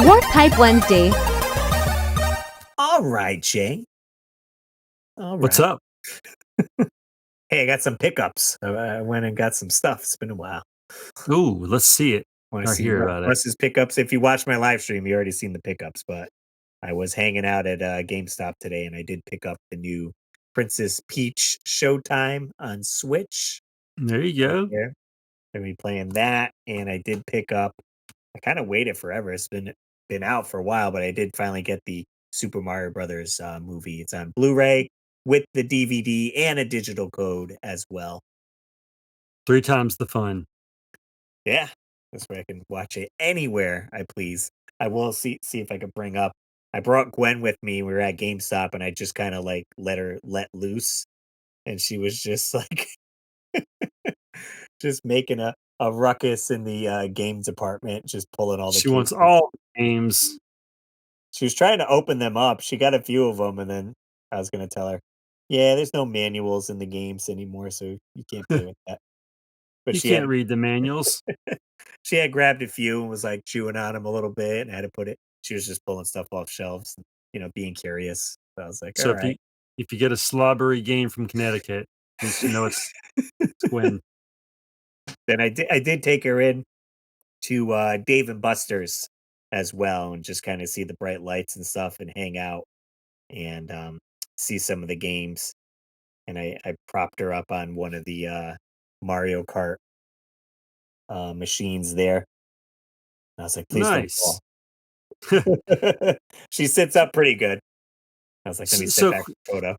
Warp Type Wednesday. All right, Jay. All What's right. up? Hey, I got some pickups. I went and got some stuff. It's been a while. Ooh, let's see it Want to or see hear about it. Russ's pickups? If you watch my live stream, you already seen the pickups. But I was hanging out at GameStop today, and I did pick up the new Princess Peach Showtime on Switch. There you Right go. there. Gonna be playing that, and I did pick up. I kind of waited forever. It's been out for a while, but I did finally get the Super Mario Brothers movie. It's on Blu-ray with the DVD and a digital code as well. 3 times the fun. Yeah, this way I can watch it anywhere I please. I will see if I can bring up. I brought Gwen with me. We were at GameStop, and I just kind of like let loose, and she was just like just making a ruckus in the games department, just pulling all the She wants cases. all the games. She was trying to open them up. She got a few of them, and then I was gonna tell her, "Yeah, there's no manuals in the games anymore, so you can't play with that." But You can't read the manuals. she had grabbed a few and was like chewing on them a little bit, and had to put it. She was just pulling stuff off shelves, and, being curious. So I was like, "All So right." if you get a slobbery game from Connecticut, you should know it's Gwen. Then I did take her in to Dave and Buster's as well, and just kind of see the bright lights and stuff, and hang out and see some of the games. And I propped her up on one of the Mario Kart machines there. I was like, "Please don't Nice. fall." She sits up pretty good. I was like, "Let me sit So, back for a photo."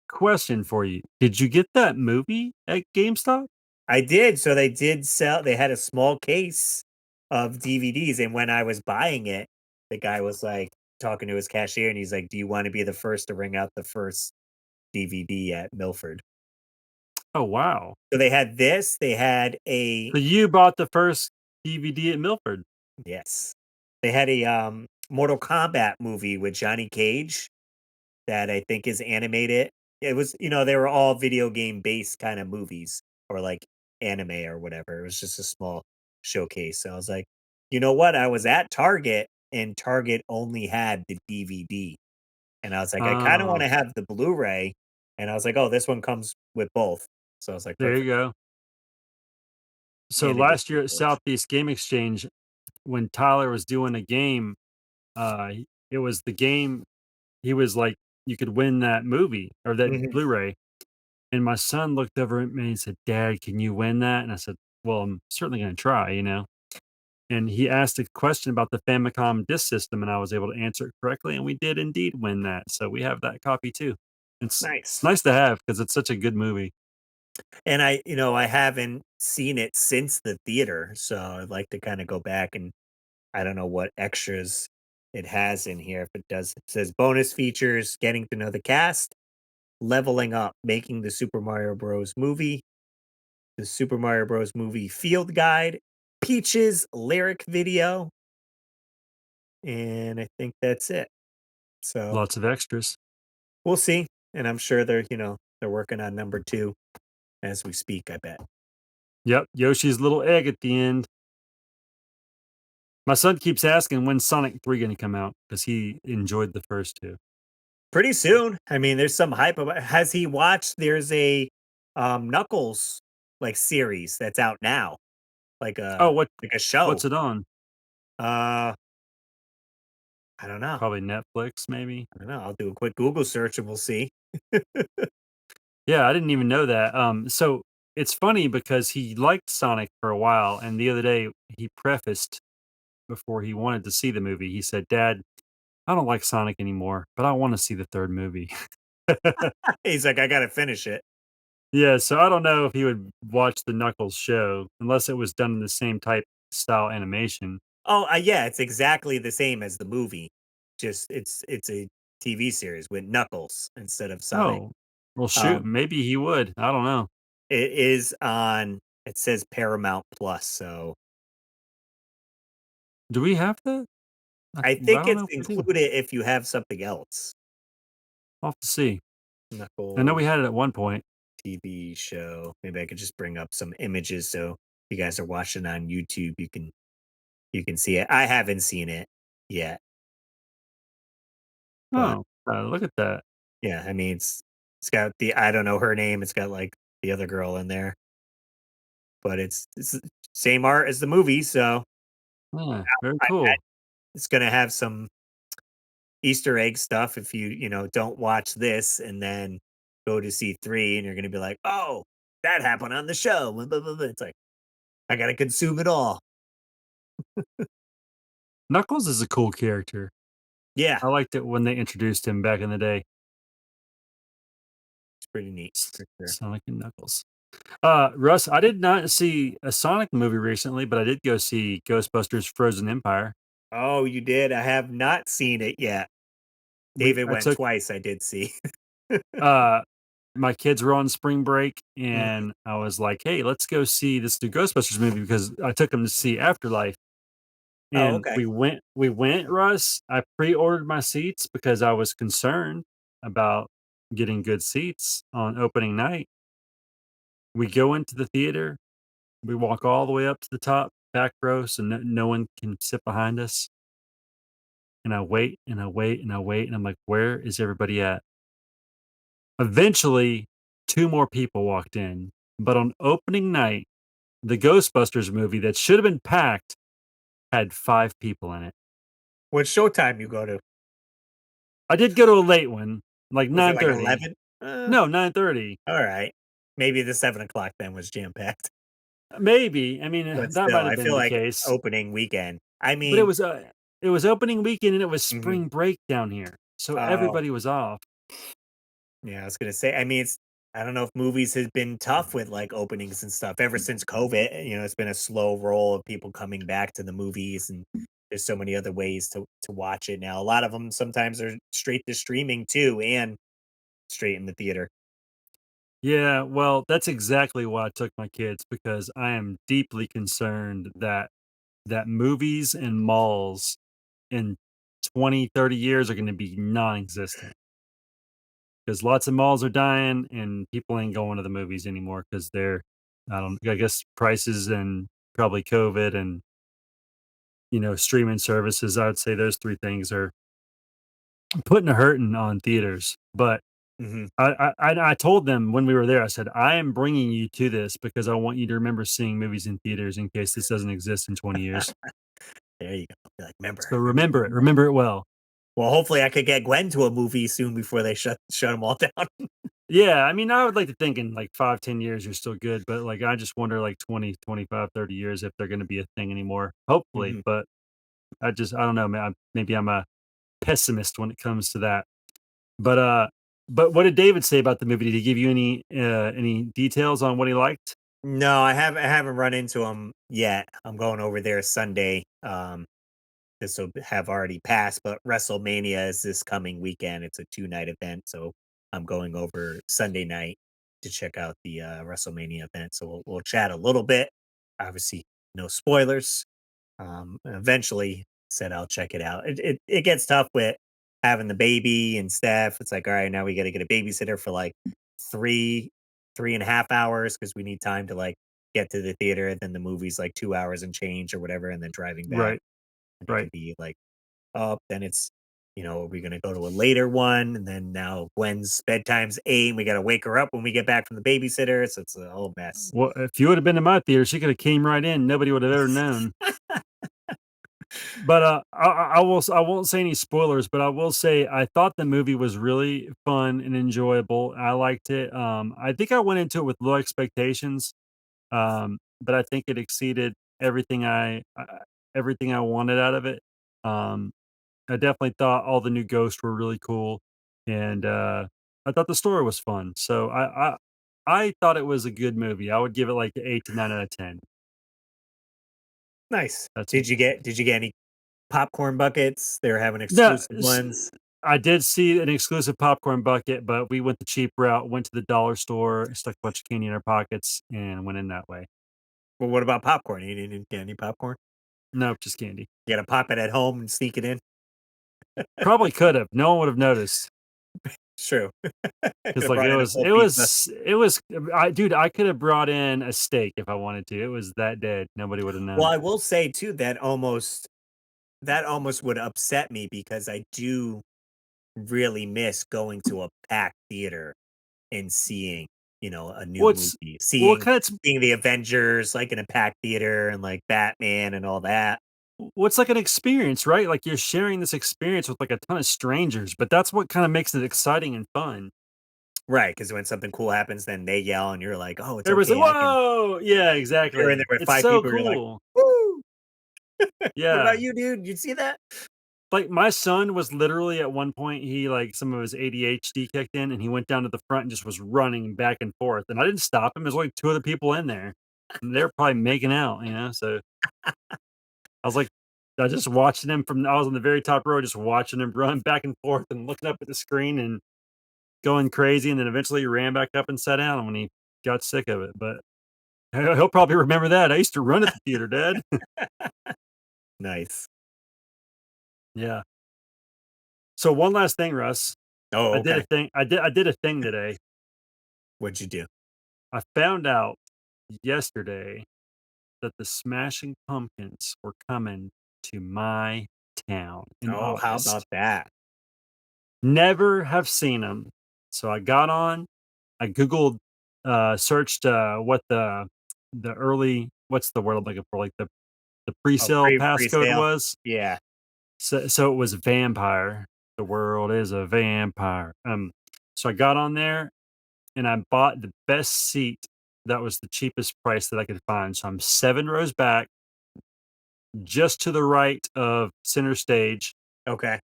question for you. Did you get that movie at GameStop? I did. So they did sell. They had a small case of DVDs, and when I was buying it, the guy was like talking to his cashier, and he's like, "Do you want to be the first to bring out the first DVD at Milford?" Oh, wow. So they had this. They had a So you bought the first DVD at Milford. yes. They had a Mortal Kombat movie with Johnny Cage that I think is animated. It was, they were all video game based kind of movies, or like anime or whatever. It was just a small showcase. So I was like, you know what? I was at Target, and Target only had the DVD. And I was like, I kind of want Oh, to have the Blu-ray. And I was like, oh, this one comes with both. So I was like, there you perfect. go. So And it is last year at storage. Southeast Game Exchange, when Tyler was doing a game, it was the game he was like, you could win that movie or that Mhm. Blu-ray. And my son looked over at me and said, "Dad, can you win that?" And I said, "Well, I'm certainly going to try." And he asked a question about the Famicom disk system, and I was able to answer it correctly, and we did indeed win that. So we have that copy too. It's Nice. nice to have because it's such a good movie. And I haven't seen it since the theater. So I'd like to kind of go back, and I don't know what extras it has in here. If it does, it says bonus features, getting to know the cast, leveling up, making the Super Mario Bros. Movie, the Super Mario Bros. Movie field guide, Peach's lyric video, and I think that's it. So Lots of extras. we'll see. And I'm sure they're working on number two as we speak, I bet. Yep, Yoshi's little egg at the end. My son keeps asking when's Sonic 3 going to come out because he enjoyed the first two. Pretty soon. I mean, there's some hype about. Has he watched? There's a Knuckles like series that's out now, like Oh, a show. what's it on? Uh, I don't know. Probably Netflix, maybe. I don't know. I'll do a quick Google search and we'll see. Yeah, I didn't even know that. So it's funny because he liked Sonic for a while, and the other day he prefaced before he wanted to see the movie. He said, "Dad, I don't like Sonic anymore, but I want to see the third movie." He's like, I gotta finish it. Yeah, so I don't know if he would watch the Knuckles show unless it was done in the same type style animation. Oh, yeah, it's exactly the same as the movie. Just it's a TV series with Knuckles instead of Sonic. Oh, well, shoot, Um, maybe he would. I don't know. it is on. It says Paramount Plus, so Do we have that? I I think don't it's know if we do. included if you have something else. I'll have to see. I know we Knuckles had it at one point. TV show. Maybe I could just bring up some images so you guys are watching on YouTube. You can see it. I haven't seen it. yet, but Oh, look at that. yeah, I mean, it's got the I don't know her name, it's got, like, the other girl in there, but it's the same art as the movie, so Yeah, very I bet cool. it's gonna have some Easter egg stuff if don't watch this and then go to see 3 and you're gonna be like, "Oh, that happened on the show, blah, blah, blah, blah." It's like, I gotta consume it all. Knuckles is a cool character. Yeah, I liked it when they introduced him back in the day. it's pretty neat for sure. Sonic and Knuckles. Russ, I did not see a Sonic movie recently, but I did go see Ghostbusters Frozen Empire. Oh, you did? I have not seen it yet. David I went took twice, I did see. uh my kids were on spring break Mhm. and I was like, "Hey, let's go see this new Ghostbusters movie," because I took them to see Afterlife. Oh, And okay. we went, Russ. I pre-ordered my seats because I was concerned about getting good seats on opening night. We go into the theater, we walk all the way up to the top, back row, so no one can sit behind us. And I wait and I wait and I wait, and I'm like, where is everybody at? Eventually, two more people walked in. But on opening night, the Ghostbusters movie that should have been packed had five people in it. What showtime you go to? I did go to a late one, like Was it like 9:30. 11? No, 9:30. Alright. Maybe the 7 o'clock then was jam-packed, Maybe. I mean, but that might still, have I been feel the like case, opening weekend. I but mean it was opening weekend and it was mhm. spring break down here, so Oh, everybody was off. yeah, I was gonna say, I mean, I don't know if movies has been tough with, like, openings and stuff ever since COVID, it's been a slow roll of people coming back to the movies, and there's so many other ways to watch it now. A lot of them sometimes are straight to streaming too and straight in the theater. Yeah, well, that's exactly why I took my kids because I am deeply concerned that movies and malls in 20, 30 years are gonna be non-existent. Because lots of malls are dying and people ain't going to the movies anymore because they're I guess prices and probably COVID and, streaming services. I would say those 3 things are putting a hurting on theaters, but Mhm. I told them when we were there, I said, "I am bringing you to this because I want you to remember seeing movies in theaters in case this doesn't exist in 20 years. There you go. Be like, So remember." remember it well." Well, hopefully I could get Gwen to a movie soon before they shut them all down. Yeah, I mean, I would like to think in like 5, 10 years you're still good, but like I just wonder like 20, 25, 30 years if they're gonna be a thing anymore. Hopefully, Mhm. but I don't know, man. Maybe I'm a pessimist when it comes to that. But but what did David say about the movie? Did he give you any details on what he liked? No, I haven't run into him yet. I'm going over there Sunday. This will have already passed, but WrestleMania is this coming weekend. It's a 2-night event, so I'm going over Sunday night to check out the WrestleMania event. So we'll chat a little bit. Obviously, no spoilers. Eventually said I'll check it out. It gets tough with having the baby and stuff. It's like, all right, now we got to get a babysitter for like three, 3.5 hours because we need time to like get to the theater. Then the movie's like 2 hours and change or whatever, and then driving back. Right, And it right. can be like, oh, then it's, are we gonna go to a later one? And then now Gwen's bedtime's 8, and we gotta wake her up when we get back from the babysitter. So it's a whole mess. Well, if you would have been in my theater, she could have came right in. Nobody would have ever known. But I won't say any spoilers, but I will say I thought the movie was really fun and enjoyable. I liked it. I think I went into it with low expectations, but I think it exceeded everything I wanted out of it. Um, I definitely thought all the new ghosts were really cool, and I thought the story was fun. So I thought it was a good movie. I would give it like 8 to 9 out of 10. Nice. That's Did you get any popcorn buckets? They were having no. exclusive ones. I did see an exclusive popcorn bucket, but we went the cheap route, went to the dollar store, stuck a bunch of candy in our pockets, and went in that way. Well, what about popcorn? You didn't get any popcorn? Nope, just candy. You gotta pop it at home and sneak it in? Probably could have. No one would have noticed It's true. because, Could've like, brought in a full it pizza. was, it was. Dude, I could have brought in a steak if I wanted to. It was that dead. Nobody would have Well, known. I will say too that almost that almost would upset me because I do really miss going to a packed theater and seeing, a new Well, it's movie, well, seeing kinda seeing the Avengers, like, in a packed theater and, like, Batman and all that. it's like an experience, right? Like, you're sharing this experience with, like, a ton of strangers, but that's what kinda makes it exciting and fun. Right? Because when something cool happens, then they yell and you're like, "Oh, it's Everybody's like, okay, I can." "Whoa!" Yeah, You're in there exactly. with It's 5 so people, you're like, cool. "Woo! What about Yeah. you, dude? You see that?" Like, my son was literally at one point, he, like some of his ADHD kicked in, and he went down to the front and just was running back and forth, and I didn't stop him, there's only 2 other people in there, and they're probably making out, so I was like I just watching him from I was on the very top row just watching him run back and forth and looking up at the screen and going crazy, and then eventually he ran back up and sat down when he got sick of it, but he'll probably remember that, "I used to run at the theater, dad." Nice. Yeah. So one last thing, Russ. Oh, okay. I did a thing today. What'd you do? I found out yesterday that the Smashing Pumpkins were coming to my town in Oh, how August. about that? Never have seen them. So I got on, I Googled, searched, what the early what's the word I'm looking for? Like the Oh, pre-sale passcode pre-sale? was. Yeah. So it was vampire. The world is a vampire. So I got on there and I bought the best seat that was the cheapest price that I could find. So I'm 7 rows back, just to the right of center stage, Okay.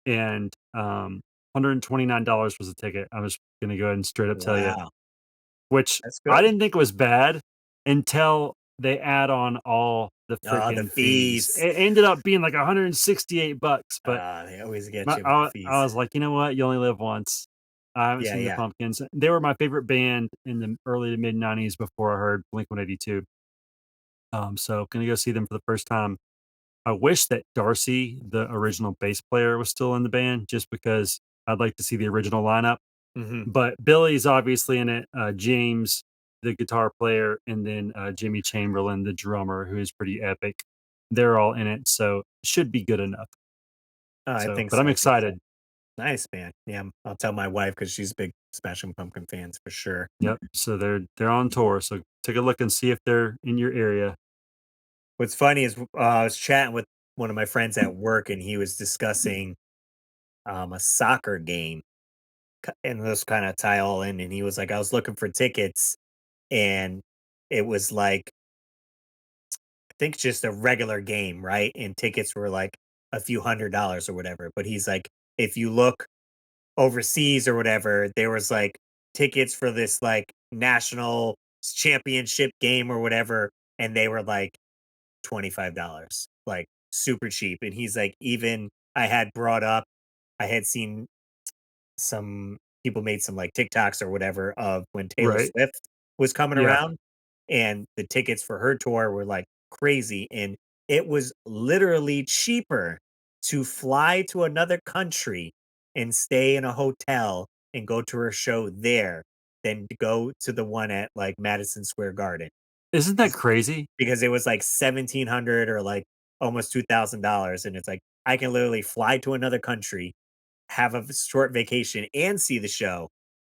and, $129 was the ticket. I'm just gonna go ahead and straight up tell you, Wow. which That's I good. didn't think was bad until they add on all the Oh, the freaking fees. fees. It ended up being like 168 bucks, but They always get my you with the I fees. was like, "You know what? You only live once." I haven't Yeah, seen the yeah. Pumpkins. They were my favorite band in the early to mid '90s before I heard Blink-182. So gonna go see them for the first time. I wish that Darcy, the original bass player, was still in the band just because I'd like to see the original lineup. Mhm. But Billy's obviously in it, James, the guitar player, and then, Jimmy Chamberlain, the drummer, who is pretty epic. They're all in it, so should be good enough. Oh, I So, think but so, I'm I think so. excited. Nice, man. Yeah, I'll tell my wife because she's a big Smashing Pumpkin fans for sure. Yep. So they're on tour. So take a look and see if they're in your area. What's funny is, I was chatting with one of my friends at work, and he was discussing, a soccer game, and those kinda tie all in, and he was like, "I was looking for tickets," and it was like, I think just a regular game, right? And tickets were like a few $100 or whatever, but he's like, if you look overseas or whatever, there was like tickets for this like national championship game or whatever, and they were like $25, like super cheap. And he's like, even I had brought up, I had seen some people made some like TikToks or whatever of when Taylor Right. Swift was coming Yeah. around, and the tickets for her tour were like crazy. And it was literally cheaper to fly to another country and stay in a hotel and go to her show there than to go to the one at like Madison Square Garden. Isn't that crazy? Because it was like 1,700 or like almost $2,000. And it's like, I can literally fly to another country, have a short vacation, and see the show.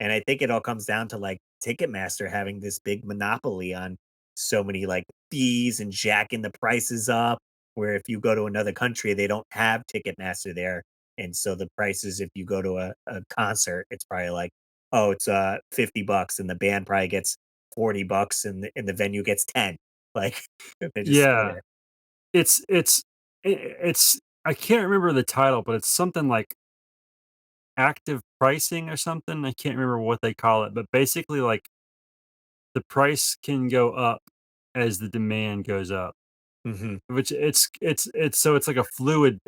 And I think it all comes down to like Ticketmaster having this big monopoly on so many like fees and jacking the prices up. Where if you go to another country, they don't have Ticketmaster there. And so the prices, if you go to a concert, it's probably like, oh, it's $50 and the band probably gets $40 and the venue gets 10. Like they just stay Yeah. there. It's it's I can't remember the title, but it's something like active pricing or something. I can't remember what they call it, but basically like the price can go up as the demand goes up. Hmm. Which it's so it's like a fluid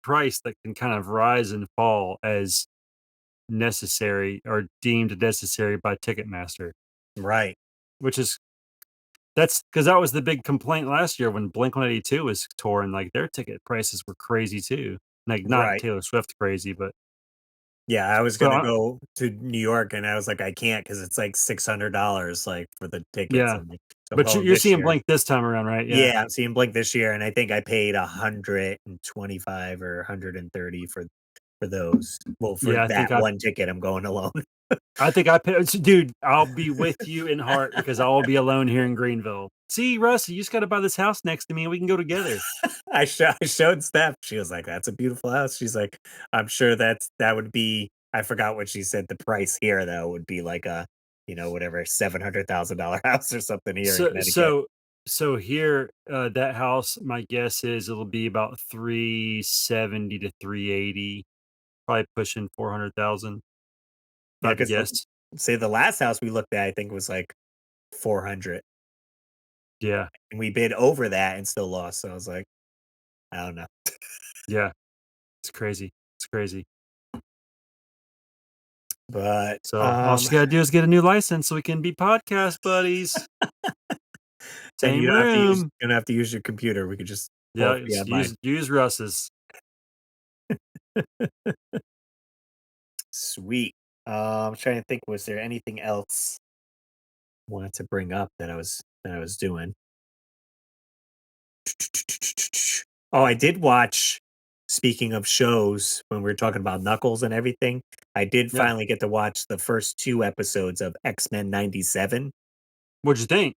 price that can kind of rise and fall as necessary or deemed necessary by Ticketmaster, Right. which is that's because that was the big complaint last year when Blink-182 was touring, like, their ticket prices were crazy too. Like, not Right. Taylor Swift crazy, but Yeah, I was So, gonna go to New York, and I was like, "I can't because it's, like, $600, like, for the tickets." yeah. I'm like, "So I'm But going you're this seeing year." Blink this time around, right? Yeah. Yeah, I'm seeing Blink this year, and I think I paid 125 or 130 for those. Well, for Yeah, that one ticket, I'm going alone. I think I pay dude, I'll be with you in heart because I will be alone here in Greenville. "See, Russ, you just gotta buy this house next to me and we can go together." I showed Steph, she was like, "That's a beautiful house." She's like, "I'm sure that would be" I forgot what she said the price here, though, would be like a, whatever, $700,000 house or something here in So Connecticut. so so here, that house, my guess is it'll be about 370 to 380, probably pushing 400,000, if I Yeah, had to because guess. say the last house we looked at, I think was like 400, Yeah, and we bid over that and still lost, so I was like, "I don't know." yeah, it's crazy, it's crazy. But, So, all she gotta do is get a new license so we can be podcast buddies. then Same room. you don't have to use your computer, we could just Yeah, both be just on mine. use Russ's. Sweet. I'm trying to think, was there anything else I wanted to bring up that I was doing? Oh, I did watch, speaking of shows, when we were talking about Knuckles and everything, I did Yeah. finally get to watch the first 2 episodes of X-Men '97. What'd you think?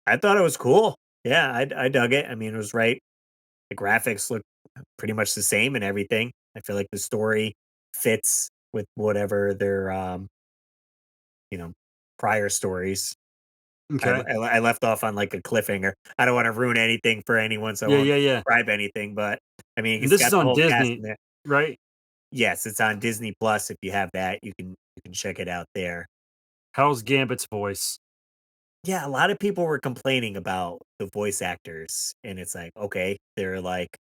I thought it was cool. Yeah, I dug it. I mean, it was right. The graphics look pretty much the same and everything. I feel like the story fits with whatever their, you know, prior stories. Okay. I left off on, like, a cliffhanger. I don't wanna ruin anything for anyone, so I Yeah, won't yeah, yeah. describe anything, but, I mean, And it's this got is the on whole cast Disney, in there. right? Yes, it's on Disney Plus. If you have that, you can check it out there. How's Gambit's voice? Yeah, a lot of people were complaining about the voice actors, and it's like, okay, they're, like,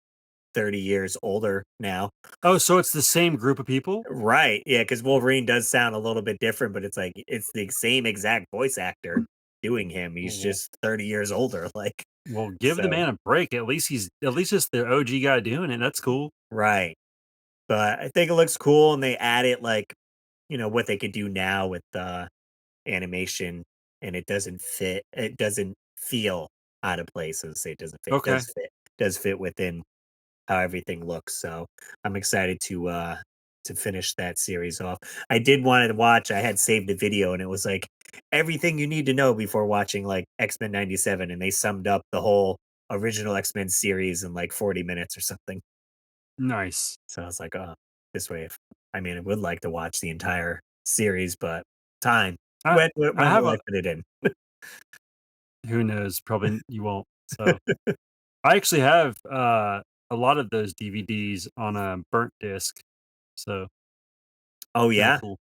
30 years older now. Oh, so it's the same group of people? Right, yeah, because Wolverine does sound a little bit different, but it's like, it's the same exact voice actor doing him. He's Well just 30 years older, like, well, give the so man a break. At least it's the OG guy doing it. That's cool. right. But I think it looks cool, and they added, like, what they could do now with the animation, and it doesn't feel out of place. As I say, it doesn't fit. It Okay. does fit within how everything looks. So I'm excited to finish that series off. I did want to watch. I had saved a video, and it was like everything you need to know before watching like X-Men '97, and they summed up the whole original X-Men series in like 40 minutes or something. Nice. So I was like, oh, this way, if I mean, I would like to watch the entire series, but time. I When I have will I a fit it in? who knows, probably you won't. So, I actually have, a lot of those DVDs on a burnt disc, so Oh kinda yeah, cool.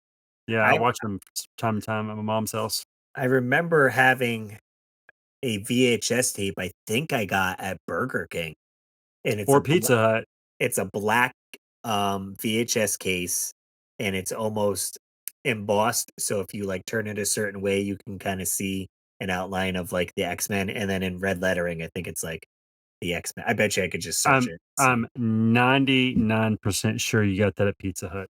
Yeah, I I watch them time to time at my mom's house. I remember having a VHS tape. I think I got at Burger King, and Or Pizza Hut. it's a black VHS case, and it's almost embossed. So if you like turn it a certain way, you can kind of see an outline of like the X Men, and then in red lettering, I think it's like the X Men. I bet you I could just search it. See I'm 99% sure you got that at Pizza Hut.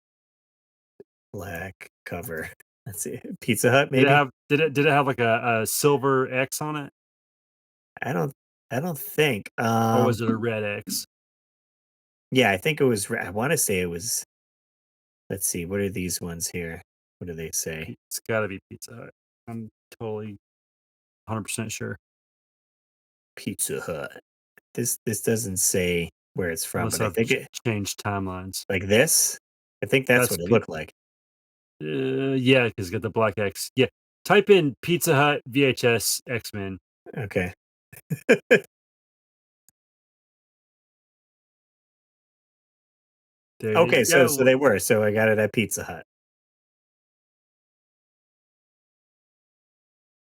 black cover. Let's see, Pizza Hut, Did it maybe. have did it have, like, a silver X on it, I don't. I don't think. or was it a red X? Yeah, I think it was. I want to say it was. Let's see. What are these ones here? What do they say? It's gotta be Pizza Hut. I'm totally 100% sure, Pizza Hut. This doesn't say where it's from, unless but I I've think it changed timelines. like this. I think that's That's what it Pi looked like. yeah, 'cause it's got the black X. Yeah, type in Pizza Hut VHS X-Men. Okay. There you Okay, so go. they were. So I got it at Pizza Hut.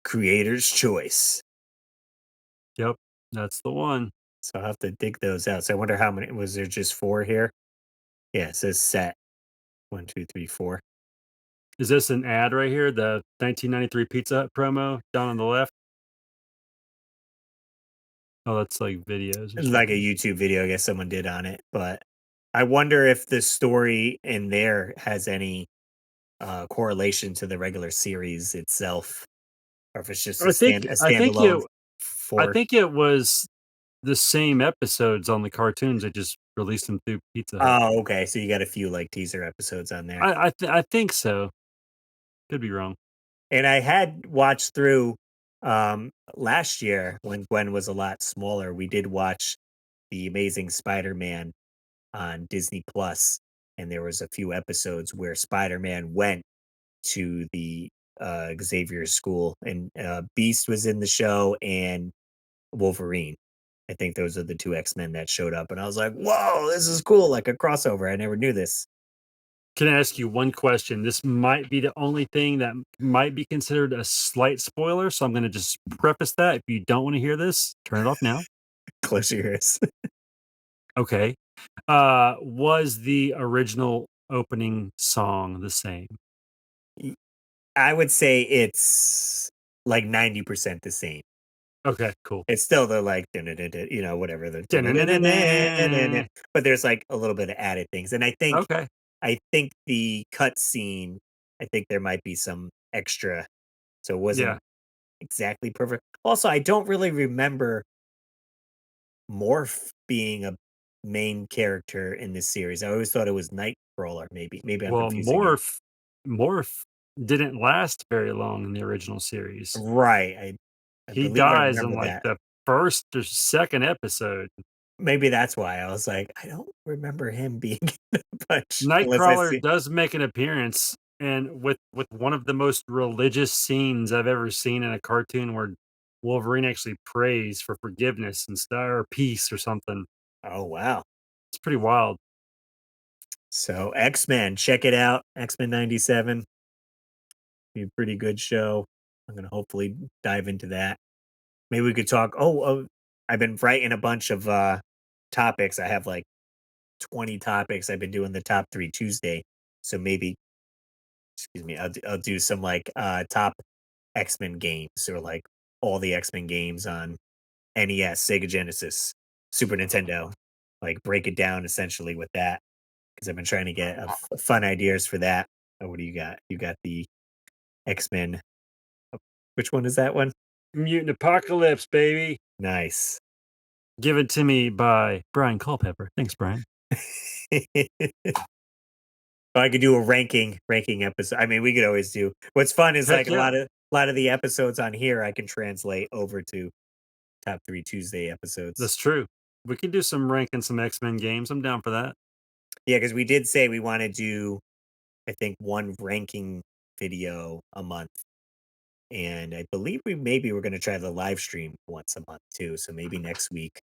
Creator's choice. Yep, that's the one. So I'll have to dig those out. So I wonder how many was there, just 4 here? Yeah, it says set. 1, 2, 3, 4. Is this an ad right here? The 1993 Pizza Hut promo down on the left? Oh, that's like videos or It's like a something. YouTube video I guess someone did on it, but I wonder if the story in there has any correlation to the regular series itself, or if it's just I think a I think it standalone I for. think it was the same episodes on the cartoons, they just released them through Pizza Hut. Oh, okay. So you got a few like teaser episodes on there. I think so. Could be wrong. And I had watched through last year when Gwen was a lot smaller. We did watch The Amazing Spider-Man on Disney Plus, and there was a few episodes where Spider-Man went to the Xavier school, and Beast was in the show and Wolverine. I think those are the two X-Men that showed up, and I was like, "Whoa, this is cool!" Like a crossover. I never knew this. Can I ask you one question? This might be the only thing that might be considered a slight spoiler, so I'm gonna just preface that. If you don't wanna hear this, turn it off now. Close your ears. Okay. Was the original opening song the same? I would say it's like 90% the same. Okay, cool. It's still the like, dun-dun-dun-dun, whatever the dun-dun-dun-dun-dun-dun, Da-na-na-na-na. but there's like a little bit of added things. And Okay. I think the cut scene, I think there might be some extra. So it wasn't Yeah. exactly perfect. Also, I don't really remember Morph being a main character in this series. I always thought it was Nightcrawler, maybe. Maybe I'm Well, confusing it. Morph didn't last very long in the original series. Right. I He believe I dies in, remember like, that. the 1st or 2nd episode. Maybe that's why I was like, I don't remember him being in a bunch unless I Nightcrawler see. does make an appearance, and with one of the most religious scenes I've ever seen in a cartoon where Wolverine actually prays for forgiveness and stuff or peace or something. Oh wow. It's pretty wild. So X-Men, check it out. X-Men 97. Be a pretty good show. I'm gonna hopefully dive into that. Maybe we could talk. I've been writing a bunch of topics. I have like 20 topics. I've been doing the top 3 Tuesday. So maybe, excuse me, I'll do some like top X-Men games, or like all the X-Men games on NES, Sega Genesis, Super Nintendo. Like break it down essentially with that, because I've been trying to get fun ideas for that. What do you got? You got the X-Men. Which one is that one? Mutant Apocalypse, baby. Nice. Given to me by Brian Culpepper. Thanks, Brian. I could do a ranking episode. I mean, we could always do. What's fun is like Heck yeah. a lot of the episodes on here I can translate over to top 3 Tuesday episodes. That's true. We could do some ranking some X-Men games. I'm down for that. Yeah, because we did say we want to do, I think, one ranking video a month, and I believe we're going to try the live stream once a month too. So maybe next week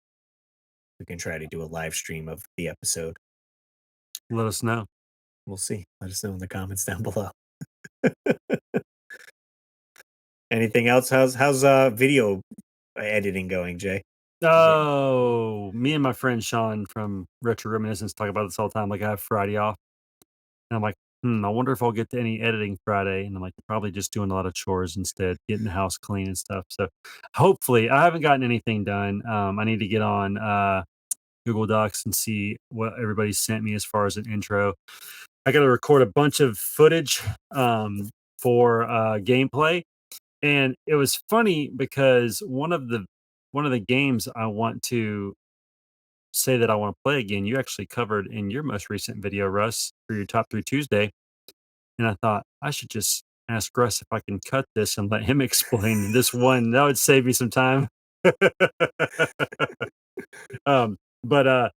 we can try to do a live stream of the episode. Let us know. We'll see. Let us know in the comments down below. Anything else? How's video editing going, Jay? You getting Oh, me and my friend Sean from Retro Reminiscence talk about this all the time. Like, I have Friday off, and I'm like, I wonder if I'll get to any editing Friday. And I'm like, probably just doing a lot of chores instead, getting the house clean and stuff. So, hopefully, I haven't gotten anything done. I need to get on Google Docs and see what everybody sent me as far as an intro. I got to record a bunch of footage for gameplay, and it was funny because one of the games I want to say that I want to play again, you actually covered in your most recent video, Russ, for your top 3 Tuesday. And I thought I should just ask Russ if I can cut this and let him explain this one. That would save me some time. But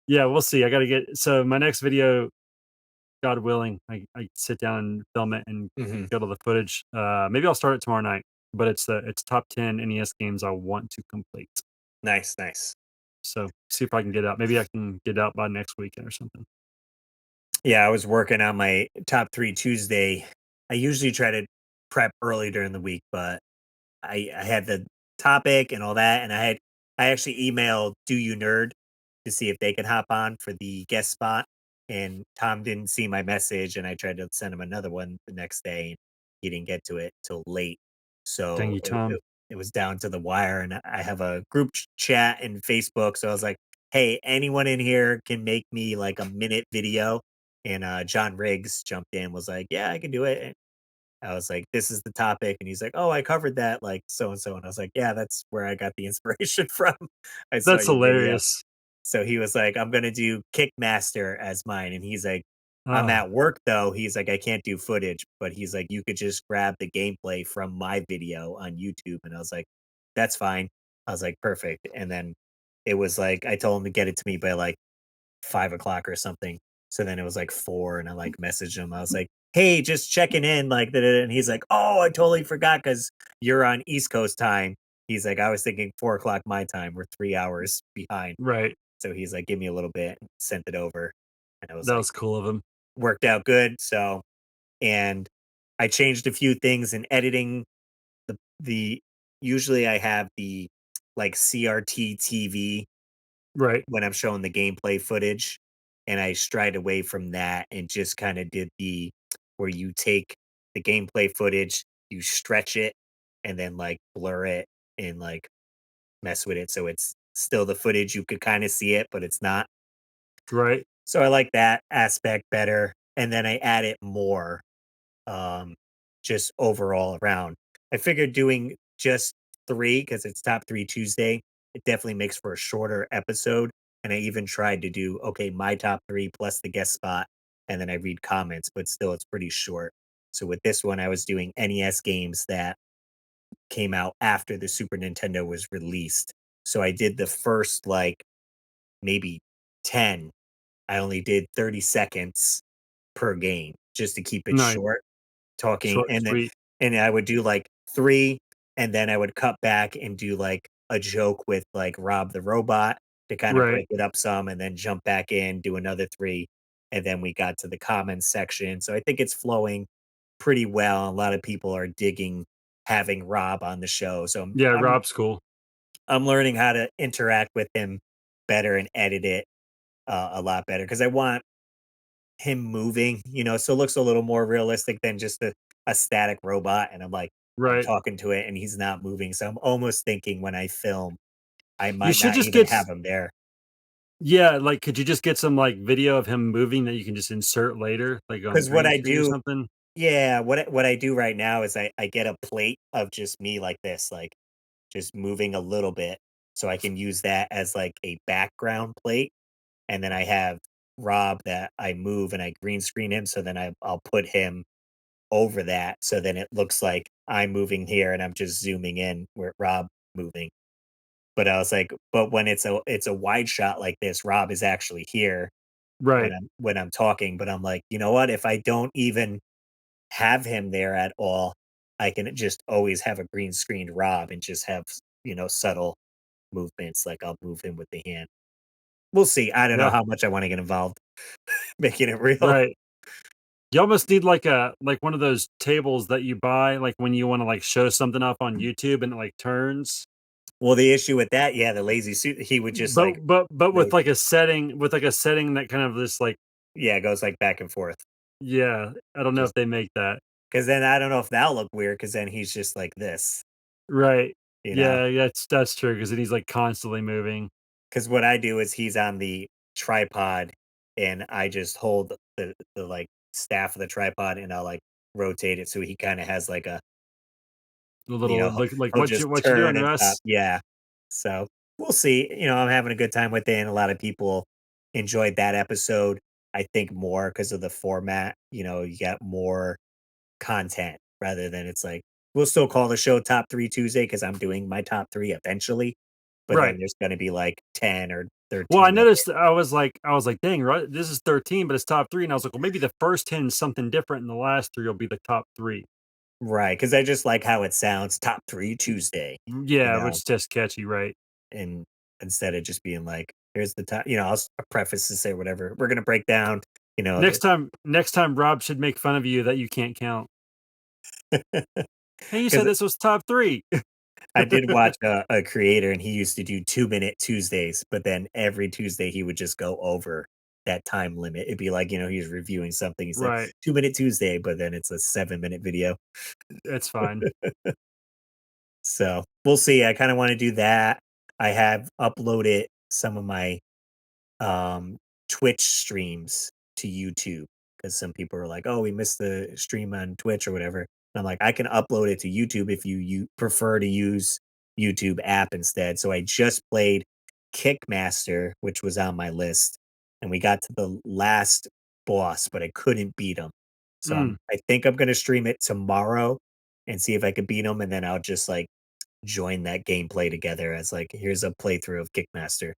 yeah, we'll see. I got to get so my next video, God willing, I sit down and film it and Mhm. go to the footage. Maybe I'll start it tomorrow night. But it's top 10 NES games I want to complete. Nice, nice. So see if I can get out. Maybe I can get out by next weekend or something. Yeah, I was working on my top 3 Tuesday. I usually try to prep early during the week, but I had the topic and all that, and I actually emailed Do You Nerd to see if they could hop on for the guest spot, and Tom didn't see my message, and I tried to send him another one the next day, and he didn't get to it till late. Dang So you, Tom. it was down to the wire, and I have a group chat in Facebook, so I was like, "Hey, anyone in here can make me like a minute video." And John Riggs jumped in, was like, "Yeah, I can do it." And I was like, "This is the topic." And he's like, "Oh, I covered that like so and so." And I was like, "Yeah, that's where I got the inspiration from. I saw That's your video." hilarious. So he was like, "I'm gonna do Kickmaster as mine." And he's like, "I'm Oh, at work though." He's like, "I can't do footage," but he's like, "You could just grab the gameplay from my video on YouTube." And I was like, "That's fine." I was like, "Perfect." And then it was like I told him to get it to me by like 5 o'clock or something. So then it was like 4 and I like messaged him. I was like, "Hey, just checking in," like da, da, da," and he's like, "Oh, I totally forgot because you're on East Coast time." He's like, "I was thinking 4 o'clock my time. We're 3 hours behind." right. So he's like, "Give me a little bit," and sent it over. And I was That like, was cool of him. worked out good. So, and I changed a few things in editing. The usually I have the like CRT TV Right, when I'm showing the gameplay footage, and I strayed away from that and just kind of did the where you take the gameplay footage, you stretch it, and then like blur it and like mess with it so it's still the footage. You could kind of see it, but it's not. right, So I like that aspect better. And then I add it more, um, just overall around. I figured doing just 3 because it's Top 3 Tuesday, it definitely makes for a shorter episode, and I even tried to do, okay, my top 3 plus the guest spot, and then I read comments, but still it's pretty short. So with this one, I was doing NES games that came out after the Super Nintendo was released. So I did the first, like, maybe 10. I only did 30 seconds per game just to keep it nice, short talking, short and sweet. and I would do, like, 3, and then I would cut back and do, like, a joke with, like, Rob the Robot to kinda Right, break it up some, and then jump back in, do another 3, and then we got to the comments section, so I think it's flowing pretty well. A lot of people are digging having Rob on the show, so yeah, Rob's cool. I'm learning how to interact with him better and edit it, a lot better because I want him moving, so it looks a little more realistic than just a static robot. And I'm Right. talking to it and he's not moving. So I'm almost thinking when I film, I You might should not just even get have him there. yeah, like, could you just get some, like, video of him moving that you can just insert later, like, on the Because what green I screen or do, something? yeah, what I do right now is I get a plate of just me like this, like just moving a little bit. So I can use that as like a background plate. And then I have Rob that I move and I green screen him. So then I'll put him over that, so then it looks like I'm moving here and I'm just zooming in where Rob moving. But I was like, but when it's a wide shot like this, Rob is actually here Right. when I'm talking. But I'm like, you know what? If I don't even have him there at all, I can just always have a green screened Rob and just have subtle movements. Like I'll move him with the hand. We'll see. I don't know Yeah, how much I want to get involved making it real. right. You almost need, like, one of those tables that you buy, like, when you wanna, like, show something up on YouTube and it, like, turns, Well, the issue with that, yeah, the lazy suit, he would just but like with, rotate. like, a setting that kind of just, like Yeah, it goes like back and forth. yeah, I don't know if Just they make that. because then I don't know if that'll look weird. Because then he's just like this, Right. you know? Yeah, that's true because then he's, like, constantly moving. Because what I do is he's on the tripod, and I just hold the, like, staff of the tripod, and I'll, like, rotate it so he kinda has, like, a A you little know, like, he'll "What just you turn doing, and stop. Russ?" Yeah. So, we'll see. I'm having a good time with it, and a lot of people enjoyed that episode, I think more because of the format. You got more content rather than it's like we'll still call the show Top 3 Tuesday because I'm doing my top 3 eventually, but then Right. there's gonna be like 10 or Well, I 13 other. noticed I was like, "Dang, Ru this is 13, but it's top 3," and I was like, "Well, maybe the first 10 is something different, and the last 3 will be the top 3." Right, because I just like how it sounds, Top 3 Tuesday, you Yeah, know, which is just catchy, right? and instead of just being like, "Here's the top," a preface to say whatever, "We're gonna break down," the Next time, Rob should make fun of you that you can't count. "Hey, you said 'cause this was top 3." I did watch a creator, and he used to do 2-minute Tuesdays, but then every Tuesday, he would just go over that time limit. It'd be like, he's reviewing something, he's like, Right, 2-minute Tuesday, but then it's a 7-minute video. it's fine. So, we'll see, I kinda wanna do that. I have uploaded some of my um, Twitch streams to YouTube because some people are like, "Oh, we missed the stream on Twitch or whatever." And I'm like, "I can upload it to YouTube if you prefer to use YouTube app instead." So I just played Kickmaster, which was on my list, and we got to the last boss, but I couldn't beat him. So Mm, I think I'm gonna stream it tomorrow and see if I can beat him, and then I'll just like join that gameplay together as like, here's a playthrough of Kickmaster.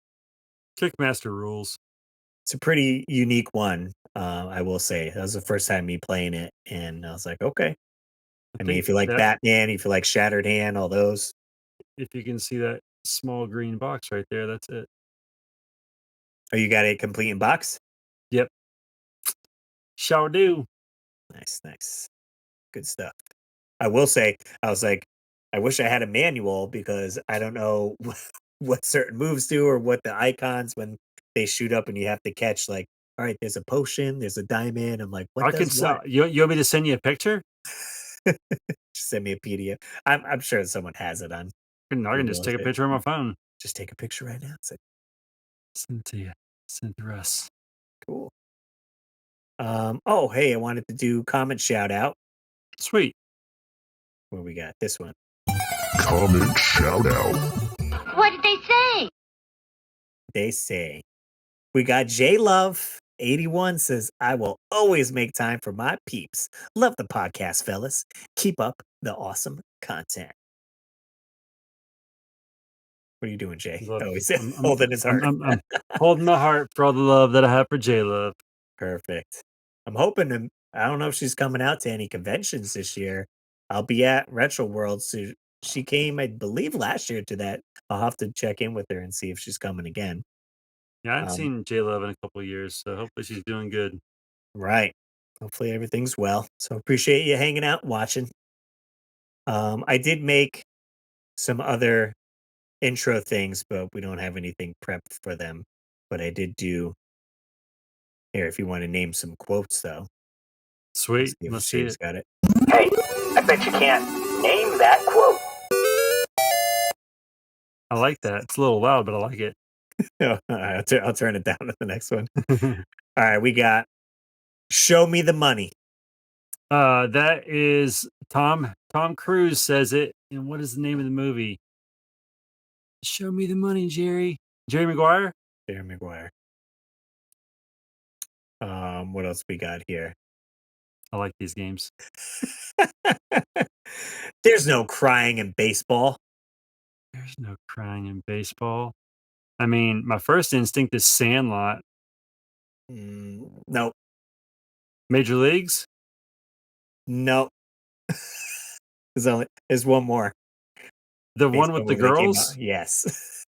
Kickmaster rules. It's a pretty unique one, I will say. That was the first time me playing it, and I was like, "Okay." I I mean, think if you like that Batman, if you like Shattered Hand, all those. if you can see that small green box right there, that's it. Oh, you got it complete in box? Yep. Shall do. Nice, nice. Good stuff. I will say, I was like, I wish I had a manual because I don't know what certain moves do or what the icons when they shoot up and you have to catch like, all right, there's a potion, there's a diamond. I'm like, what I can does what? sell you want me to send you a picture? Just send me a PDF. I'm sure someone has it on I can just Google. take a picture on my phone. Just take a picture right now. It's like, Send it to you. Send it to Russ. cool. Oh, hey, I wanted to do comment shout out. Sweet. Where we got this one. Comment shout out. What did they say? They say we got J Love 81 says, I will always make time for my peeps. Love the podcast, fellas. Keep up the awesome content. What are you doing, Jay? Love. Oh, he's I'm I'm holding his I'm heart. I'm I'm holding my heart for all the love that I have for J Love. Perfect. I'm hoping to, I don't know if she's coming out to any conventions this year. I'll be at Retro World. So she came, I believe, last year to that. I'll have to check in with her and see if she's coming again. Yeah, I haven't Um, seen J Love in a couple of years, so hopefully she's doing good. right. Hopefully everything's well. So appreciate you hanging out and watching. I did make some other intro things, but we don't have anything prepped for them. But I did do here if you want to name some quotes though. Let's Sweet. see if Let's see Shave's it. got it. Hey, I bet you can't name that quote. I like that. It's a little loud, but I like it. No, I'll turn it down to the next one. All right, we got "Show Me the Money." That is Tom Cruise says it. And what is the name of the movie? Show me the money, Jerry. Jerry Maguire? Jerry Maguire. What else we got here? I like these games. There's no crying in baseball. There's no crying in baseball. I mean, my first instinct is Sandlot. No, Major Leagues? no. There's one more. The one Baseball with the movie that came out. girls? Yes,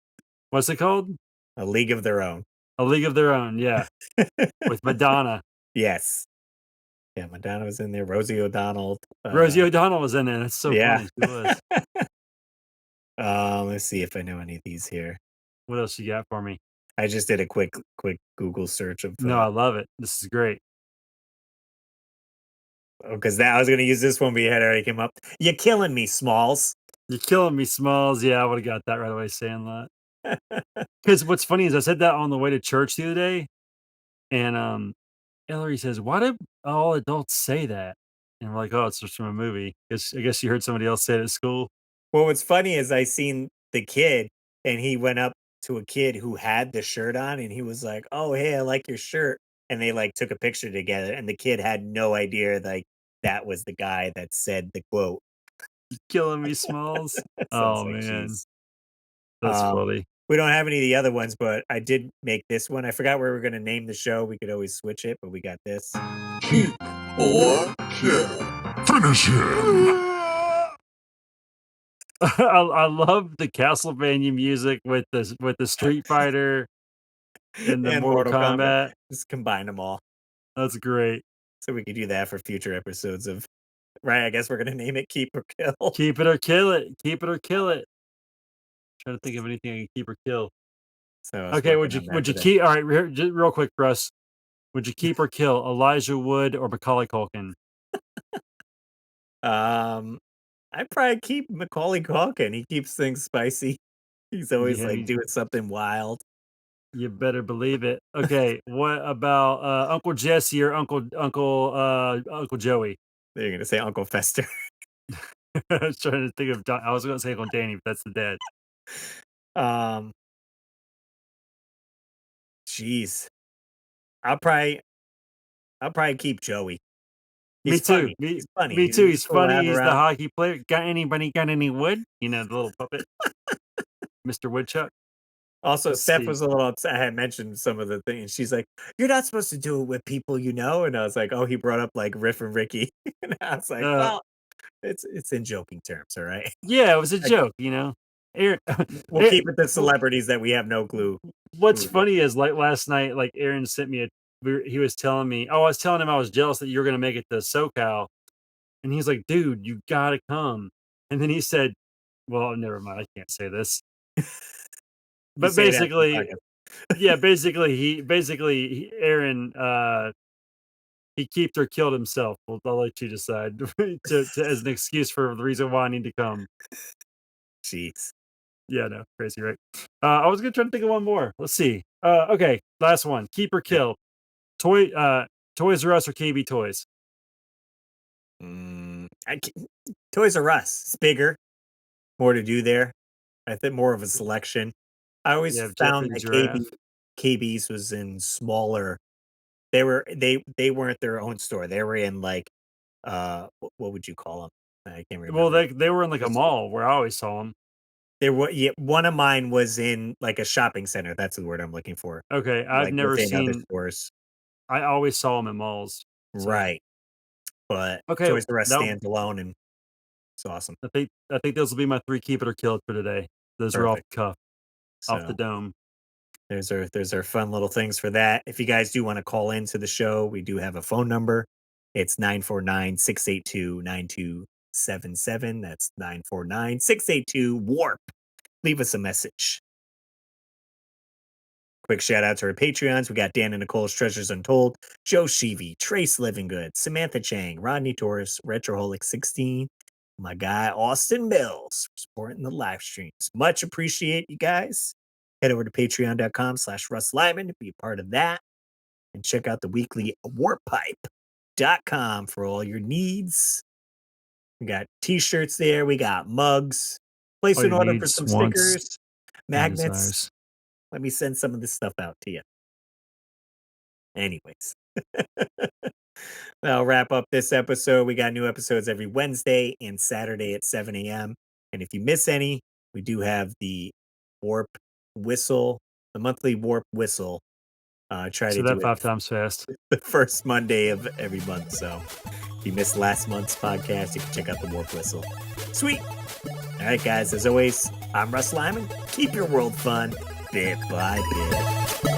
What's it called? A League of Their Own. A League of Their Own, yeah, with Madonna. Yes. Yeah, Madonna was in there, Rosie O'Donnell, Rosie O'Donnell was in it. That's so yeah. funny. She was. Let's see if I know any of these here. What else you got for me? I just did a quick Google search of, No, I love it. This is great. because now I was gonna use this one, but you had already came up. "You're killing me, Smalls." You're killing me, Smalls. Yeah, I would've got that right away, Sandlot. Because what's funny is I said that on the way to church the other day, and, Hillary says, "Why do all adults say that?" And we're like, "Oh, it's just from a movie." I guess you heard somebody else say it at school. Well, what's funny is I seen the kid, and he went up to a kid who had the shirt on, and he was like, "Oh, hey, I like your shirt." And they like took a picture together, and the kid had no idea like that was the guy that said the quote. Killing me, Smalls. So I was Oh, like, man. "Jeez." That's Um, funny. we don't have any of the other ones, but I did make this one. I forgot where we are gonna name the show. We could always switch it, but we got this. Keep or kill. Finish him. I love the Castlevania music with the Street Fighter and the And Mortal Mortal Kombat. Kombat. Just combine them all. That's great. So we could do that for future episodes of right. I guess we're gonna name it Keep or Kill. Keep it or kill it. Keep it or kill it. Trying to think of anything I can keep or kill. So I was Okay, working on that would you today. keep all right, real quick, Russ. Would you keep or kill Elijah Wood or Macaulay Culkin? Um, I'd probably keep Macaulay Culkin. He keeps things spicy. He's always Yeah, like doing something wild. You better believe it. Okay, what about Uncle Jesse or Uncle Joey? They're gonna say Uncle Fester. I was trying to think of. I was going to say Uncle Danny, but that's the dad. Um, Jeez, I'll probably I'll probably keep Joey. Me He's too. funny. Me He's funny. me too. He's He's cool to funny. have He's the around. hockey player. Got anybody got any wood? You know, the little puppet, Mr. Woodchuck. Also, Let's Steph see. was a little upset. I had mentioned some of the things. She's like, "You're not supposed to do it with people you know." And I was like, "Oh, he brought up like Riff and Ricky." And I was like, Uh, "Well, it's in joking terms, all right. yeah, it was a I, joke, you know. Aaron, we'll Aaron- keep it to celebrities that we have no clue what's who it is." funny is like last night, like Aaron sent me he was telling me, oh, I was telling him I was jealous that you were going to make it to SoCal. And he's like, dude, you got to come. And then he said, well, never mind. I can't say this. You But say that. To the basically, podcast. yeah, Aaron, he keeped or killed himself. Well, I'll let you decide as an excuse for the reason why I need to come. Jeez. Yeah, no, crazy, right? I was gonna try to think of one more. Let's see. Okay, last one. Keep or Yeah. kill. Toys R Us or KB Toys? Toys R Us. It's bigger, more to do there. I think more of a selection. I always You have Jeffrey found the that Giraffe. KB's was in smaller. They weren't their own store. They were in like what would you call them? I can't Well, remember. they were in like a Just mall where I always saw them. there were yeah, one of mine was in like a shopping center. That's the word I'm looking for. Okay, I've Like never within other seen. stores. I always saw them in malls. So Right. But okay, Toys R Us that stands alone and it's awesome. I think those will be my 3 keep it or kill it for today. Those are off Perfect. the cuff, off the So dome. there's our fun little things for that. If you guys do want to call into the show, we do have a phone number. It's 949-682-9277. That's 949-682-WARP. Leave us a message. Quick shout out to our Patreons. We got Dan and Nicole's Treasures Untold, Joe Sheevy, Trace Livinggood, Samantha Chang, Rodney Torres, Retroholic16, my guy Austin Mills for supporting the live streams. Much appreciate you guys. Head over to patreon.com/Russ Lyman to be a part of that. And check out the weekly warpipe.com for all your needs. We got t-shirts there. We got mugs. Place All an your order for needs, some wants, stickers, and magnets. desires. Let me send some of this stuff out to you. Anyways, I'll wrap up this episode. We got new episodes every Wednesday and Saturday at 7 a.m. And if you miss any, we do have the Warp Whistle, the monthly Warp Whistle. Try Say to do that it 5 times fast. the first Monday of every month. So if you missed last month's podcast, you can check out the Warp Whistle. Sweet. All right, guys. As always, I'm Russ Lyman. Keep your world fun, bit by bit.